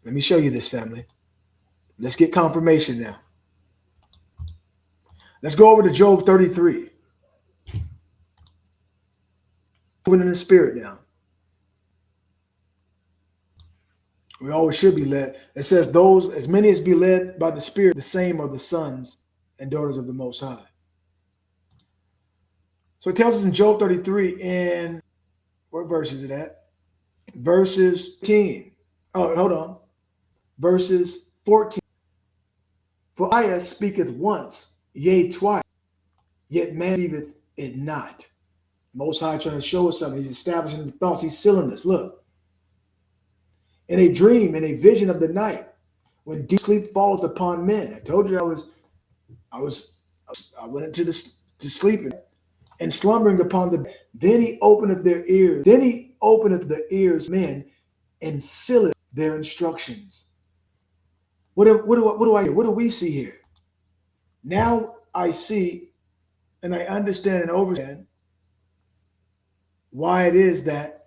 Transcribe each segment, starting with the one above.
Let me show you this, family. Let's get confirmation now. Let's go over to Job 33. Moving in the spirit now. We always should be led. It says, those, as many as be led by the Spirit, the same are the sons and daughters of the Most High. So it tells us in Job 33, in what verse is it at? Verses 10. Oh, hold on. Verses 14. For Isaiah speaketh once, yea, twice, yet man receiveth it not. Most High trying to show us something. He's establishing the thoughts. He's sealing this. Look. In a dream, in a vision of the night, when deep sleep falleth upon men. I told you I went into to sleeping and slumbering upon the. Then he openeth their ears. Then he openeth the ears of men and sealeth their instructions. What do we see here? Now I see and I understand and understand why it is that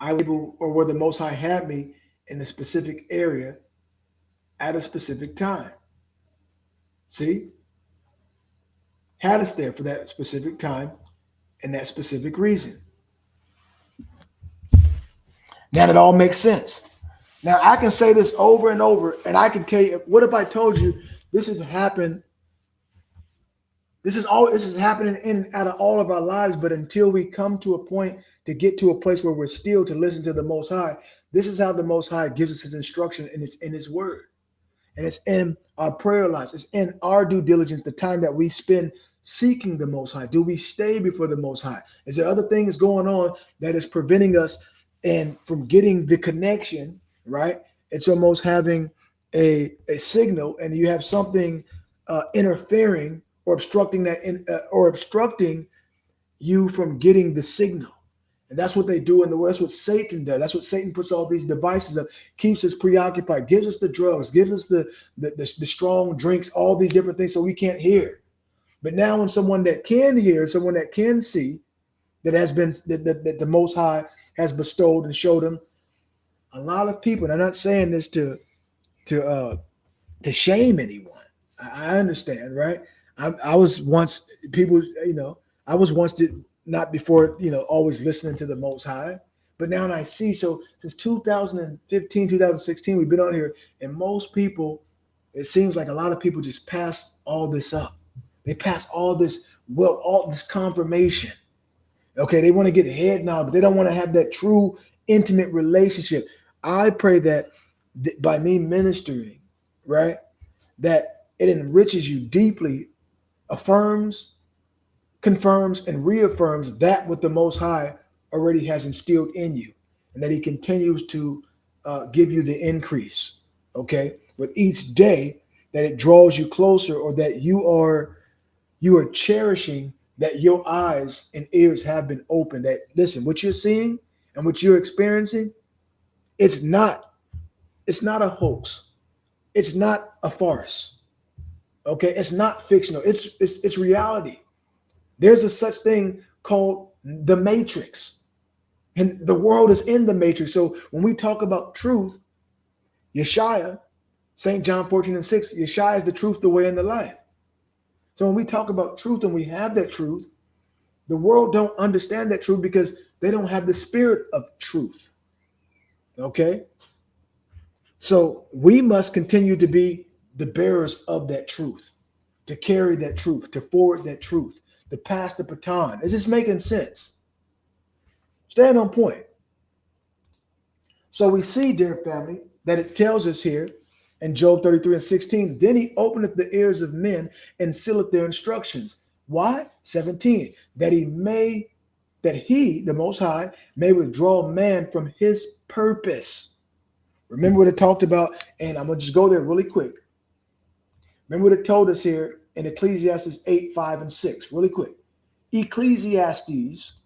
I was able, or where the Most High had me in a specific area at a specific time. See? Had us there for that specific time and that specific reason. Now it all makes sense. Now I can say this over and over, and I can tell you, what if I told you this has happened? This is happening in out of all of our lives, but until we come to a point to get to a place where we're still to listen to the Most High, this is how the Most High gives us his instruction, and it's in his word. And it's in our prayer lives. It's in our due diligence, the time that we spend seeking the Most High. Do we stay before the Most High? Is there other things going on that is preventing us and from getting the connection, right? It's almost having a signal, and you have something interfering or obstructing or obstructing you from getting the signal. And that's what they do in the world. That's what Satan does. That's what Satan puts all these devices up, keeps us preoccupied, gives us the drugs, gives us the strong drinks, all these different things so we can't hear. But now when someone that can hear, someone that can see, that has been that the Most High has bestowed and showed them, a lot of people, and I'm not saying this to shame anyone. I understand, right? I was once people, I was once not before, always listening to the Most High. But now I see, so since 2015, 2016, we've been on here, and most people, it seems like a lot of people just pass all this up. They pass all this, all this confirmation. Okay, they want to get head nod, but they don't want to have that true, intimate relationship. I pray that by me ministering, right, that it enriches you deeply, affirms, confirms, and reaffirms that what the Most High already has instilled in you, and that he continues to give you the increase, okay? With each day that it draws you closer, or that you are cherishing, that your eyes and ears have been opened, that, listen, what you're seeing and what you're experiencing, it's not a hoax. It's not a farce, okay? It's not fictional. It's reality. There's a such thing called the matrix, and the world is in the matrix. So when we talk about truth, Yeshua, St. John 14:6, Yeshua is the truth, the way, and the life. So when we talk about truth and we have that truth, the world don't understand that truth because they don't have the spirit of truth, okay? So we must continue to be the bearers of that truth, to carry that truth, to forward that truth, to pass the baton. Is this making sense? Stand on point. So we see, dear family, that it tells us here in Job 33:16, then he openeth the ears of men and sealeth their instructions. Why? 17, that he, the Most High, may withdraw man from his purpose. Remember what it talked about, and I'm going to just go there really quick. Remember what it told us here in Ecclesiastes 8:5-6, really quick. Ecclesiastes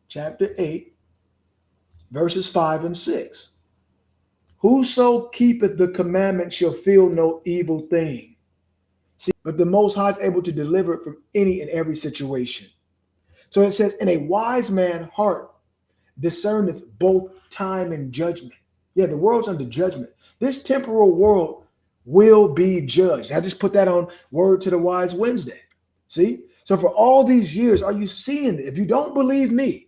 chapter 8, verses 5 and 6. Whoso keepeth the commandment shall feel no evil thing. See, but the Most High is able to deliver it from any and every situation. So it says, and a wise man's heart discerneth both time and judgment. Yeah, the world's under judgment. This temporal world will be judged. I just put that on Word to the Wise Wednesday. See? So for all these years, are you seeing it? If you don't believe me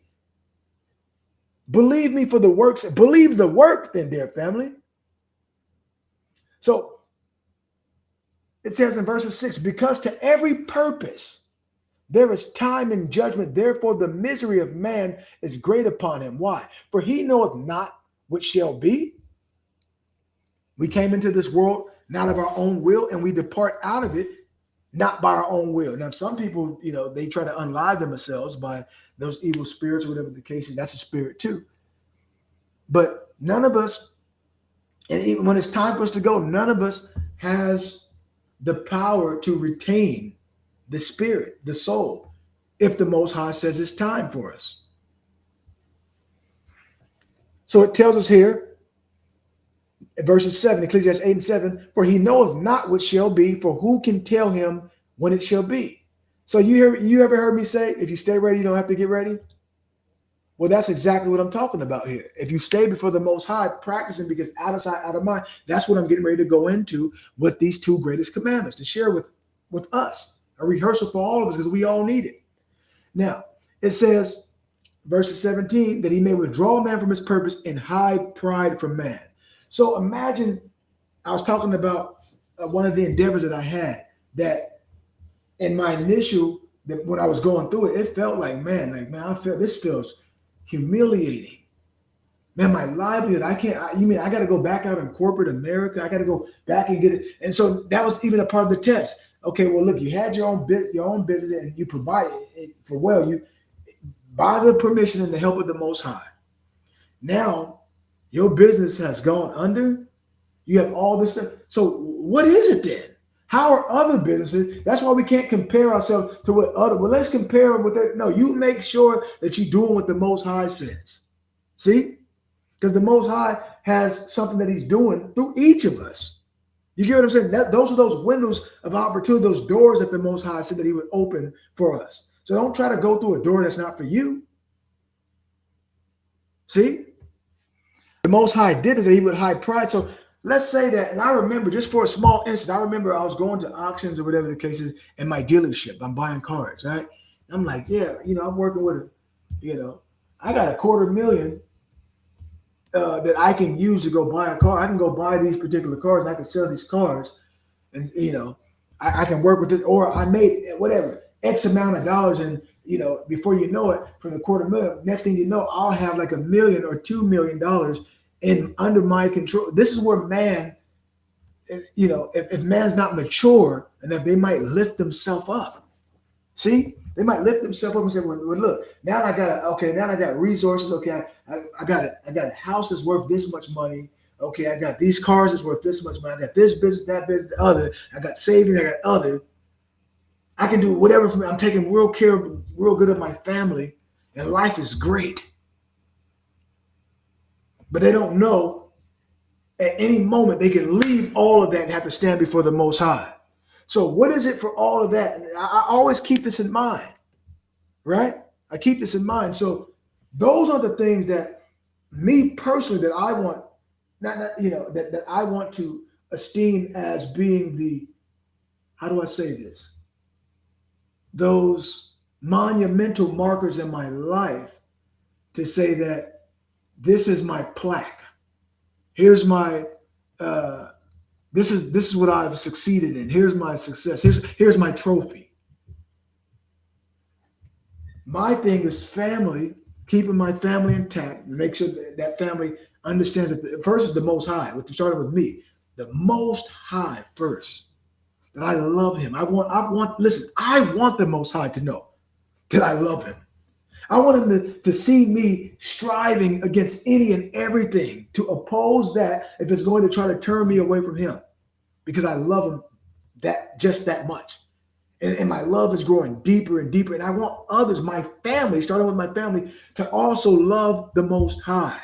for the works, believe the work then, dear family. So it says in verse 6, because to every purpose there is time and judgment, therefore the misery of man is great upon him. Why? For he knoweth not what shall be. We came into this world not of our own will, and we depart out of it not by our own will. Now, some people, they try to unlive themselves by those evil spirits or whatever the case is. That's a spirit too. But none of us, and even when it's time for us to go, none of us has the power to retain the spirit, the soul, if the Most High says it's time for us. So it tells us here, in verses 7, Ecclesiastes 8 and 7, for he knoweth not what shall be, for who can tell him when it shall be? So you ever heard me say, if you stay ready, you don't have to get ready? Well, that's exactly what I'm talking about here. If you stay before the Most High, practicing, because out of sight, out of mind, that's what I'm getting ready to go into with these two greatest commandments to share with us, a rehearsal for all of us, because we all need it. Now, it says, verse 17, that he may withdraw a man from his purpose and hide pride from man. So imagine, I was talking about one of the endeavors that I had, that in my initial, when I was going through it, it felt like, man, I feel this feels humiliating. Man, my livelihood, I got to go back out in corporate America. I got to go back and get it. And so that was even a part of the test. Okay, well, look, you had your own business and you provided it for you by the permission and the help of the Most High. Now, your business has gone under. You have all this stuff. So what is it then? How are other businesses? That's why we can't compare ourselves to what other. Well, let's compare with it. No, you make sure that you're doing what the Most High says. See? Because the Most High has something that he's doing through each of us. You get what I'm saying? Those are those windows of opportunity, those doors that the Most High said that he would open for us. So don't try to go through a door that's not for you. See? The Most High did it, that he would hide pride. So let's say that, and I remember, just for a small instance, I remember I was going to auctions or whatever the case is in my dealership. I'm buying cars, right? I'm like, yeah, I'm working with I got $250,000 that I can use to go buy a car. I can go buy these particular cars and I can sell these cars, and I can work with this, or I made whatever X amount of dollars, and before you know it, from the $250,000, next thing you know, I'll have like $1 million or $2 million in under my control. This is where man, if man's not mature enough, they might lift themselves up. See, they might lift themselves up and say, well, look, now I got resources. Okay, I got a house that's worth this much money. Okay, I got these cars that's worth this much money. I got this business, that business, the other. I got savings, I got other. I can do whatever for me. I'm taking real good of my family, and life is great. But they don't know at any moment they can leave all of that and have to stand before the Most High. So what is it for all of that? And I always keep this in mind, right? I keep this in mind. So those are the things that me personally, that I want, that I want to esteem as being the, how do I say this? Those monumental markers in my life to say that this is my plaque. Here's my, this is what I've succeeded in. Here's my success. Here's my trophy. My thing is family, keeping my family intact, make sure that family understands that first is the Most High. Starting with me, the Most High first. That I love him. I want the Most High to know that I love him. I want him to see me striving against any and everything to oppose that if it's going to try to turn me away from him, because I love him just that much. And my love is growing deeper and deeper. And I want others, my family, starting with my family, to also love the Most High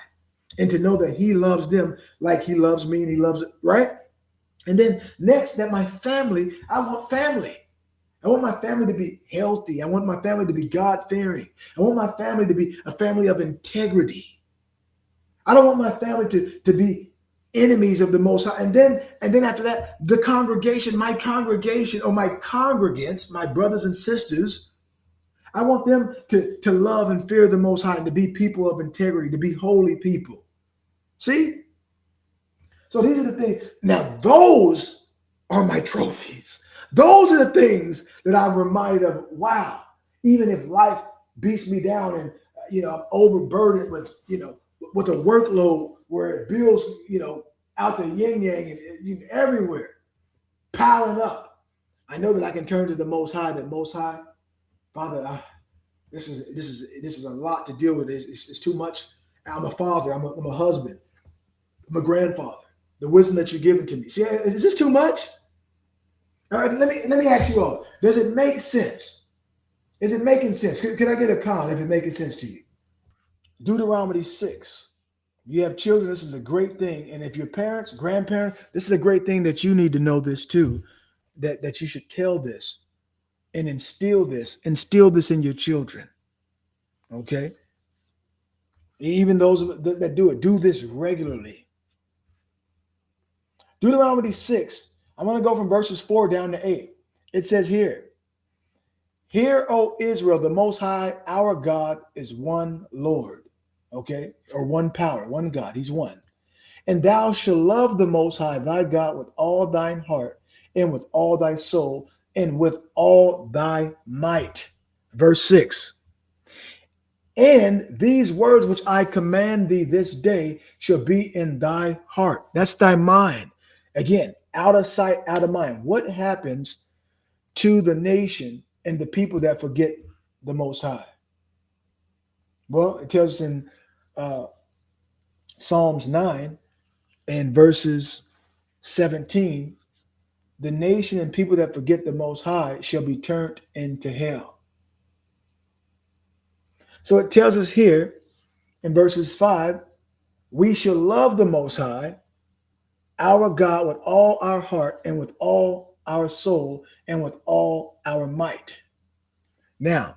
and to know that he loves them like he loves me and he loves it, right? And then next, that my family, I want family. I want my family to be healthy. I want my family to be God-fearing. I want my family to be a family of integrity. I don't want my family to be enemies of the Most High. And then after that, the congregation, my congregation or my congregants, my brothers and sisters, I want them to love and fear the Most High and to be people of integrity, to be holy people. See? So these are the things. Now, those are my trophies. Those are the things that I'm reminded of. Wow, even if life beats me down and I'm overburdened with with a workload where it builds out the yin yang and everywhere piling up, I know that I can turn to the Most High. That Most High, Father, this is a lot to deal with. It's too much. I'm a father. I'm a husband. I'm a grandfather. The wisdom that you're giving to me. See, is this too much? All right, let me ask you all. Does it make sense? Is it making sense? Can I get a comment if it making sense to you? Deuteronomy 6. You have children, this is a great thing. And if your parents, grandparents, this is a great thing that you need to know this too, that you should tell this and instill this in your children. Okay? Even those that do this regularly. Deuteronomy 6, I'm going to go from verses 4 down to 8. It says here, "Hear, O Israel, the Most High, our God is one Lord." Okay? Or one power, one God. He's one. "And thou shalt love the Most High, thy God, with all thine heart, and with all thy soul, and with all thy might." Verse 6. "And these words which I command thee this day shall be in thy heart." That's thy mind. Again, out of sight, out of mind. What happens to the nation and the people that forget the Most High? Well, it tells us in Psalms 9 and verses 17, "The nation and people that forget the Most High shall be turned into hell." So it tells us here in verses 5, we shall love the Most High, our God, with all our heart and with all our soul and with all our might. Now,